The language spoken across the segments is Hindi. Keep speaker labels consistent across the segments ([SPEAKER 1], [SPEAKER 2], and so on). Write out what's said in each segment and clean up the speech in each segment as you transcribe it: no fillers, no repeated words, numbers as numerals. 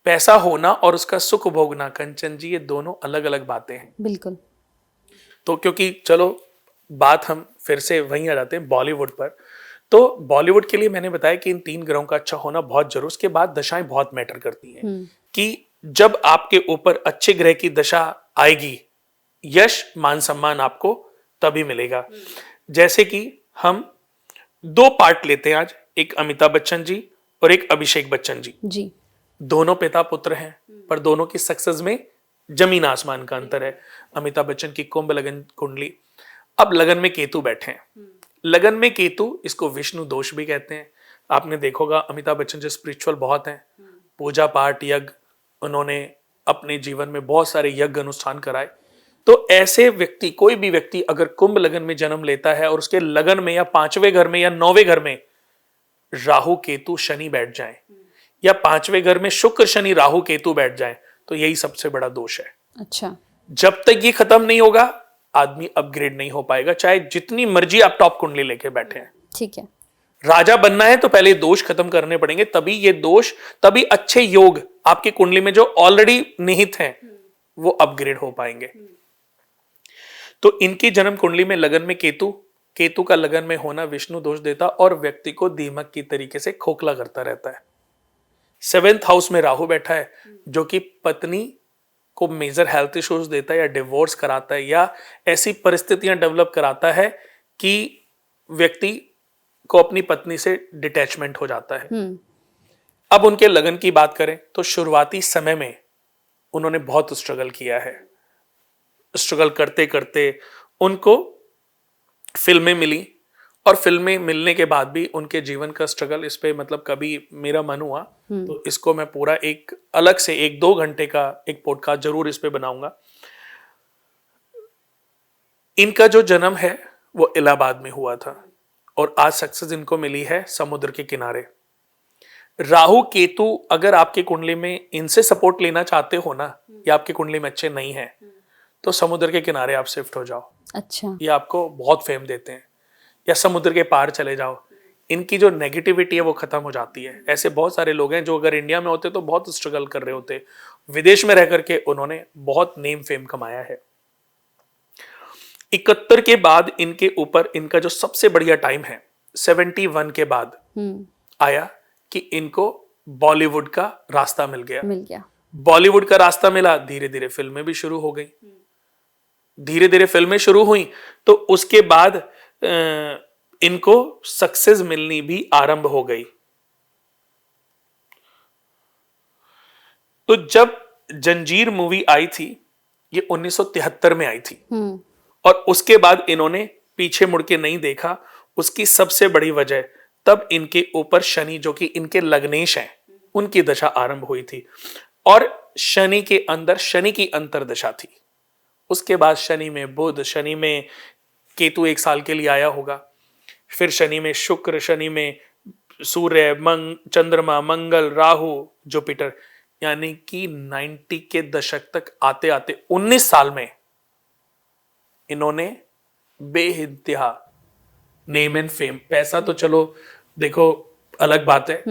[SPEAKER 1] पैसा होना और उसका सुख भोगना, कंचन जी, ये दोनों अलग अलग बातें हैं।
[SPEAKER 2] बिल्कुल।
[SPEAKER 1] तो क्योंकि चलो बात हम फिर से वहीं आ जाते हैं बॉलीवुड पर। तो बॉलीवुड के लिए मैंने बताया कि इन 3 ग्रहों का अच्छा होना बहुत जरूर, उसके बाद दशाएं बहुत मैटर करती हैं कि जब आपके ऊपर अच्छे ग्रह की दशा आएगी, यश मान सम्मान आपको तभी मिलेगा। जैसे कि हम 2 पार्ट लेते हैं आज, एक अमिताभ बच्चन जी और एक अभिषेक बच्चन जी।
[SPEAKER 2] जी।
[SPEAKER 1] दोनों पिता पुत्र हैं, पर दोनों की सक्सेस में जमीन आसमान का अंतर है। अमिताभ बच्चन की कुंभ लगन कुंडली, अब लगन में केतु बैठे हैं। लगन में केतु, इसको विष्णु दोष भी कहते हैं। आपने देखोगा अमिताभ बच्चन जो स्पिरिचुअल बहुत हैं, पूजा पाठ यज्ञ, उन्होंने अपने जीवन में बहुत सारे यज्ञ अनुष्ठान कराए। तो ऐसे व्यक्ति, कोई भी व्यक्ति अगर कुंभ लगन में जन्म लेता है और उसके लगन में या 5वें घर में या 9वें घर में राहु केतु शनि बैठ जाए, या 5वें घर में शुक्र शनि राहु केतु बैठ जाए, तो यही सबसे बड़ा दोष है।
[SPEAKER 2] अच्छा।
[SPEAKER 1] जब तक ये खत्म नहीं होगा आदमी अपग्रेड नहीं हो पाएगा, चाहे जितनी मर्जी आप टॉप कुंडली लेके बैठे हैं।
[SPEAKER 2] ठीक है।
[SPEAKER 1] राजा बनना है तो पहले दोष खत्म करने पड़ेंगे, तभी ये दोष, तभी अच्छे योग आपकी कुंडली में जो ऑलरेडी निहित हैं वो अपग्रेड हो पाएंगे। तो इनकी जन्म कुंडली में लगन में केतु, केतु का लगन में होना विष्णु दोष देता और व्यक्ति को दीमक की तरीके से खोखला करता रहता है। 7th हाउस में राहु बैठा है, जो कि पत्नी को मेजर हेल्थ इश्यूज देता है या डिवोर्स कराता है, या ऐसी परिस्थितियां डेवलप कराता है कि व्यक्ति को अपनी पत्नी से डिटैचमेंट हो जाता है। अब उनके लगन की बात करें तो शुरुआती समय में उन्होंने बहुत स्ट्रगल किया है। स्ट्रगल करते करते उनको फिल्में मिली, और फिल्में मिलने के बाद भी उनके जीवन का स्ट्रगल, इस पे मतलब कभी मेरा मन हुआ तो इसको मैं पूरा एक अलग से 1-2 घंटे का एक पॉडकास्ट जरूर इस पे बनाऊंगा। इनका जो जन्म है वो इलाहाबाद में हुआ था और आज सक्सेस इनको मिली है समुद्र के किनारे। राहु केतु अगर आपकी कुंडली में इनसे सपोर्ट लेना चाहते हो ना, या आपकी कुंडली में अच्छे नहीं है, तो समुद्र के किनारे आप शिफ्ट हो जाओ।
[SPEAKER 2] अच्छा।
[SPEAKER 1] ये आपको बहुत फेम देते हैं, या समुद्र के पार चले जाओ, इनकी जो नेगेटिविटी है वो खत्म हो जाती है। ऐसे बहुत सारे लोग हैं जो अगर इंडिया में होते तो बहुत स्ट्रगल कर रहे होते, विदेश में रह करके उन्होंने बहुत नेम फेम कमाया है। 71 के बाद इनके ऊपर इनका जो सबसे बढ़िया टाइम है 71 के बाद आया कि इनको बॉलीवुड का रास्ता मिल गया। बॉलीवुड का रास्ता मिला, धीरे धीरे फिल्में भी शुरू हो गई। धीरे धीरे फिल्में शुरू हुई तो उसके बाद इनको सक्सेस मिलनी भी आरंभ हो गई। तो जब जंजीर मूवी आई थी, ये 1973 में आई थी, और उसके बाद इन्होंने पीछे मुड़ के नहीं देखा। उसकी सबसे बड़ी वजह, तब इनके ऊपर शनि, जो कि इनके लग्नेश हैं, उनकी दशा आरंभ हुई थी, और शनि के अंदर शनि की अंतरदशा थी। उसके बाद शनि में बुध, शनि में केतु 1 साल के लिए आया होगा, फिर शनि में शुक्र, शनि में सूर्य, चंद्रमा, मंगल, राहु, जुपिटर, यानी कि 90 के दशक तक आते आते 19 साल में इन्होंने बेइंतहा नेम एंड फेम, पैसा तो चलो देखो अलग बात है,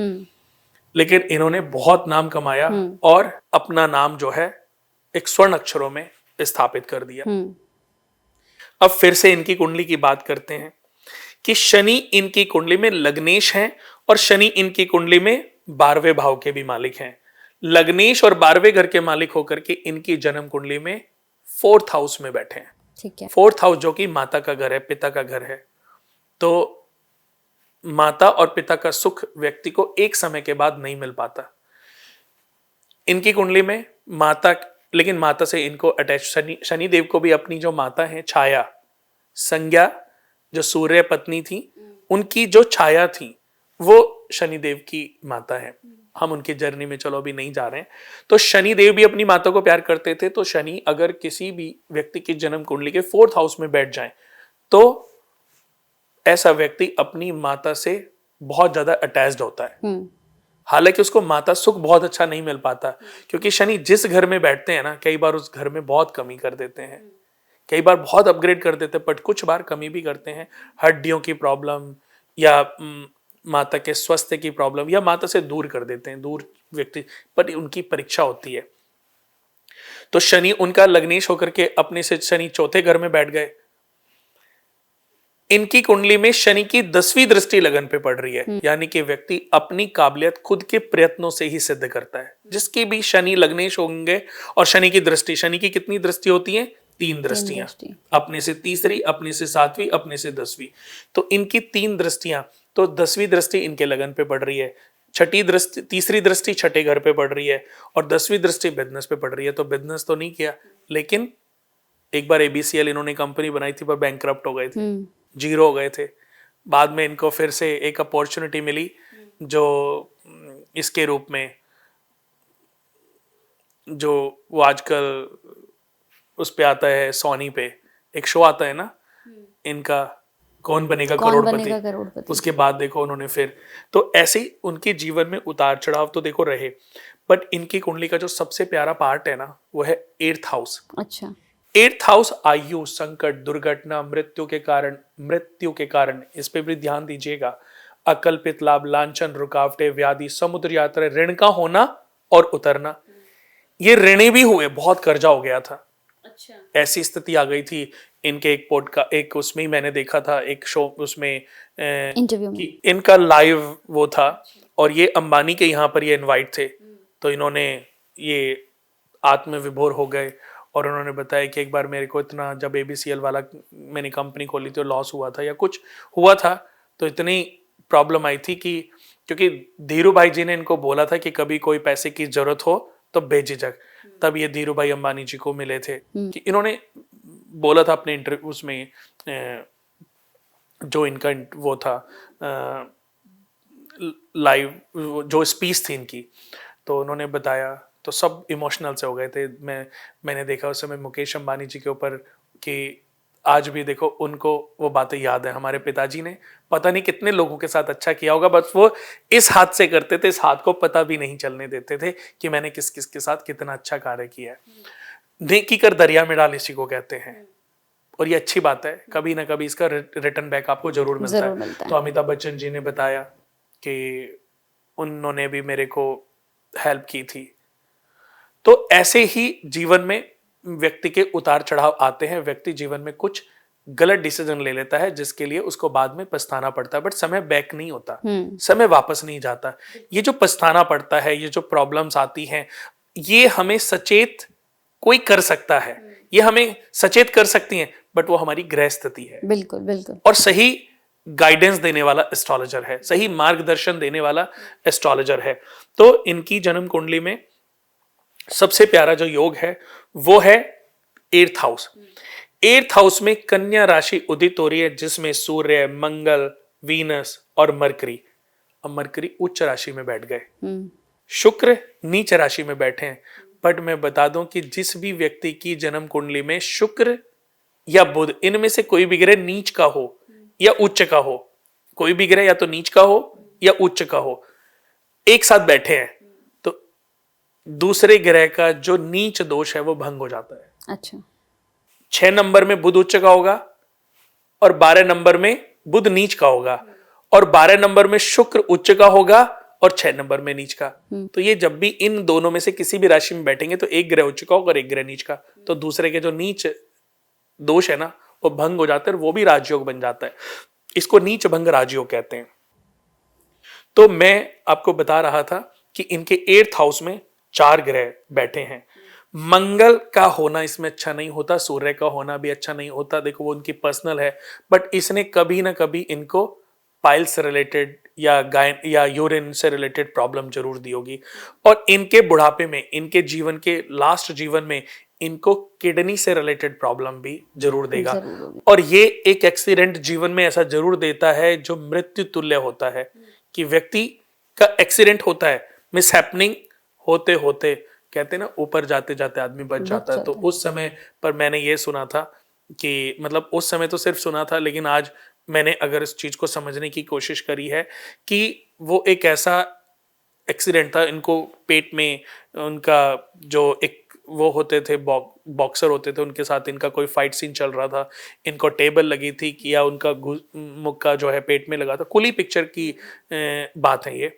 [SPEAKER 1] लेकिन इन्होंने बहुत नाम कमाया और अपना नाम जो है एक स्वर्ण अक्षरों में स्थापित कर दिया। अब फिर से इनकी कुंडली की बात करते हैं कि शनि इनकी कुंडली में लग्नेश हैं, और शनि इनकी कुंडली में 12वें भाव के भी मालिक हैं। लग्नेश और 12वें घर के मालिक होकर के इनकी जन्म कुंडली में 4th हाउस में बैठे हैं।
[SPEAKER 2] ठीक है।
[SPEAKER 1] 4th हाउस जो कि माता का घर है, पिता का घर है। तो माता और पिता का सुख व्यक्ति को एक समय के बाद नहीं मिल पाता। इनकी कुंडली में माता, लेकिन माता से इनको अटैच, शनि देव को भी अपनी जो माता है छाया, संज्ञा जो सूर्य पत्नी थी, उनकी जो छाया थी वो शनिदेव की माता है। हम उनकी जर्नी में चलो अभी नहीं जा रहे हैं। तो शनिदेव भी अपनी माता को प्यार करते थे। तो शनि अगर किसी भी व्यक्ति की जन्म कुंडली के 4th हाउस में बैठ जाए तो ऐसा व्यक्ति अपनी माता से बहुत ज्यादा अटैच्ड होता है। हालांकि उसको माता सुख बहुत अच्छा नहीं मिल पाता, क्योंकि शनि जिस घर में बैठते हैं ना, कई बार उस घर में बहुत कमी कर देते हैं, कई बार बहुत अपग्रेड कर देते हैं, बट कुछ बार कमी भी करते हैं। हड्डियों की प्रॉब्लम, या माता के स्वास्थ्य की प्रॉब्लम, या माता से दूर कर देते हैं, दूर व्यक्ति, पर उनकी परीक्षा होती है। तो शनि उनका लग्नेश होकर के अपने से शनि चौथे घर में बैठ गए। इनकी कुंडली में शनि की 10वीं दृष्टि लगन पे पड़ रही है, यानी कि व्यक्ति अपनी काबिलियत खुद के प्रयत्नों से ही सिद्ध करता है। जिसकी भी शनि लग्नेश होंगे और शनि की दृष्टि, शनि की कितनी दृष्टि होती है? 3 दृष्टियां, अपने से तीसरी, अपने से 7वीं, अपने से 10वीं। तो इनकी 3 दृष्टियां, तो 10वीं दृष्टि इनके लगन पे पड़ रही है, छठी दृष्टि, तीसरी दृष्टि छठे घर पे पड़ रही है और 10वीं दृष्टि बिजनेस पे पड़ रही है। तो बिजनेस तो नहीं किया, लेकिन एक बार एबीसीएल इन्होंने कंपनी बनाई थी पर बैंकरप्ट हो गए थे, जीरो हो गए थे। बाद में इनको फिर से एक अपॉर्चुनिटी मिली जो इसके रूप में, जो वो आजकल उस पे आता है, सोनी पे एक शो आता है ना इनका, कौन बनेगा करोड़पति। उसके बाद देखो उन्होंने फिर, तो ऐसे ही उनके जीवन में उतार चढ़ाव तो देखो रहे, बट इनकी कुंडली का जो सबसे प्यारा पार्ट है ना वो है 8th हाउस।
[SPEAKER 2] अच्छा,
[SPEAKER 1] 8th हाउस आयु, संकट, दुर्घटना, मृत्यु के कारण, इस पे भी ध्यान दीजिएगा। अकल्पित लाभ, लांछन, रुकावटें, व्याधि, समुद्र यात्रा, ऋण का होना और उतरना। ये ऋणी भी हुए, बहुत कर्जा हो गया था।
[SPEAKER 2] अच्छा,
[SPEAKER 1] ऐसी स्थिति आ गई थी इनके एक पॉडकास्ट, एक उसमें ही मैंने देखा था एक शो, उसमें
[SPEAKER 2] इंटरव्यू में
[SPEAKER 1] इनका लाइव वो था और ये अंबानी के यहाँ पर ये इनवाइट थे। तो इन्होंने ये आत्मविभोर हो गए और उन्होंने बताया कि एक बार मेरे को इतना, जब एबीसीएल वाला मैंने कंपनी खोली थी और लॉस हुआ था या कुछ हुआ था, तो इतनी प्रॉब्लम आई थी कि, क्योंकि धीरू भाई जी ने इनको बोला था कि कभी कोई पैसे की जरूरत हो तो बेझिझक, तब ये धीरू भाई अंबानी जी को मिले थे कि इन्होंने बोला था अपने इंटरव्यू उसमें, जो इनका वो था लाइव जो स्पीच थी इनकी, तो उन्होंने बताया तो सब इमोशनल से हो गए थे। मैंने देखा उस समय मुकेश अंबानी जी के ऊपर कि आज भी देखो उनको वो बातें याद है। हमारे पिताजी ने पता नहीं कितने लोगों के साथ अच्छा किया होगा, बस वो इस हाथ से करते थे, इस हाथ को पता भी नहीं चलने देते थे कि मैंने किस किस के साथ कितना अच्छा कार्य किया है। नेकी कर दरिया में डाल, इसी को कहते हैं। और ये अच्छी बात है, कभी ना कभी इसका रिटर्न बैक आपको जरूर मिलता है। तो अमिताभ बच्चन जी ने बताया कि उन्होंने भी मेरे को हेल्प की थी। तो ऐसे ही जीवन में व्यक्ति के उतार चढ़ाव आते हैं। व्यक्ति जीवन में कुछ गलत डिसीजन ले लेता है जिसके लिए उसको बाद में पछताना पड़ता है, बट समय बैक नहीं होता, समय वापस नहीं जाता। ये जो पछताना पड़ता है, ये जो प्रॉब्लम्स आती हैं, ये हमें सचेत कोई कर सकता है, ये हमें सचेत कर सकती हैं, बट वो हमारी ग्रह स्थिति है।
[SPEAKER 2] बिल्कुल बिल्कुल।
[SPEAKER 1] और सही गाइडेंस देने वाला एस्ट्रोलॉजर है, सही मार्गदर्शन देने वाला एस्ट्रोलॉजर है। तो इनकी जन्म कुंडली में सबसे प्यारा जो योग है वो है 8th हाउस। 8th हाउस में कन्या राशि उदित हो रही है, जिसमें सूर्य, मंगल, वीनस और मरकरी। अब मरकरी उच्च राशि में बैठ गए, शुक्र नीच राशि में बैठे हैं। बट मैं बता दूं कि जिस भी व्यक्ति की जन्म कुंडली में शुक्र या बुध, इनमें से कोई भी ग्रह नीच का हो या उच्च का हो, कोई भी ग्रह या तो नीच का हो या उच्च का हो, एक साथ बैठे हैं, तो दूसरे ग्रह का जो नीच दोष है वो भंग हो जाता है।
[SPEAKER 2] अच्छा,
[SPEAKER 1] 6 नंबर में बुध उच्च का होगा और 12 नंबर में बुध नीच का होगा और 12 नंबर में शुक्र उच्च का होगा और 6 नंबर में नीच का। तो ये जब भी इन दोनों में से किसी भी राशि में बैठेंगे तो एक ग्रह उच्च का होगा और एक ग्रह नीच का, तो दूसरे के जो नीच दोष है ना वो भंग हो जाता है और वो भी राजयोग बन जाता है। इसको नीच भंग राजयोग कहते हैं। तो मैं आपको बता रहा था कि इनके 8th हाउस में 4 ग्रह बैठे हैं। मंगल का होना इसमें अच्छा नहीं होता, सूर्य का होना भी अच्छा नहीं होता। देखो वो उनकी पर्सनल है, बट इसने कभी ना कभी इनको पाइल्स से रिलेटेड या गायन या यूरिन से रिलेटेड प्रॉब्लम जरूर दी होगी। और इनके बुढ़ापे में, इनके जीवन के लास्ट जीवन में इनको किडनी से रिलेटेड प्रॉब्लम भी जरूर देगा। और ये एक एक्सीडेंट जीवन में ऐसा जरूर देता है जो मृत्यु तुल्य होता है, कि व्यक्ति का एक्सीडेंट होता है, मिस हैपनिंग होते होते, कहते हैं ना ऊपर जाते जाते आदमी बच जाता है। तो उस समय पर मैंने ये सुना था कि, मतलब उस समय तो सिर्फ सुना था, लेकिन आज मैंने अगर इस चीज को समझने की कोशिश करी है कि वो एक ऐसा एक्सीडेंट था, इनको पेट में उनका जो एक वो होते थे बॉक्सर होते थे, उनके साथ इनका कोई फाइट सीन चल रहा था, इनको टेबल लगी थी कि या उनका मुक्का जो है पेट में लगा था, कुली पिक्चर की बात है ये।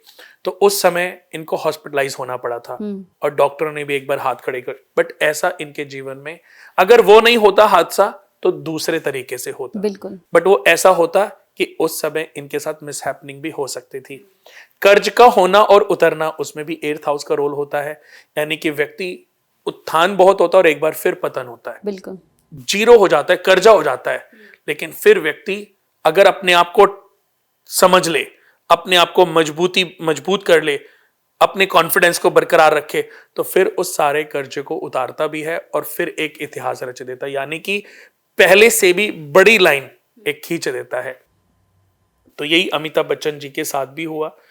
[SPEAKER 1] तो उस समय इनको हॉस्पिटलाइज होना पड़ा था और डॉक्टरों ने भी एक बार हाथ खड़े कर, बट ऐसा इनके जीवन में अगर वो नहीं होता हादसा तो दूसरे तरीके से होता,
[SPEAKER 2] बिल्कुल,
[SPEAKER 1] बट वो ऐसा होता कि उस समय इनके साथ मिसहैपनिंग भी हो सकती थी। कर्ज का होना और उतरना, उसमें भी 8th हाउस का रोल होता है, यानी कि व्यक्ति उत्थान बहुत होता है और एक बार फिर पतन होता है,
[SPEAKER 2] बिल्कुल,
[SPEAKER 1] जीरो हो जाता है, कर्जा हो जाता है, लेकिन फिर व्यक्ति अगर अपने आप को समझ ले, अपने आप को मजबूत कर ले, अपने कॉन्फिडेंस को बरकरार रखे, तो फिर उस सारे कर्जे को उतारता भी है और फिर एक इतिहास रच देता है, यानी कि पहले से भी बड़ी लाइन एक खींच देता है। तो यही अमिताभ बच्चन जी के साथ भी हुआ।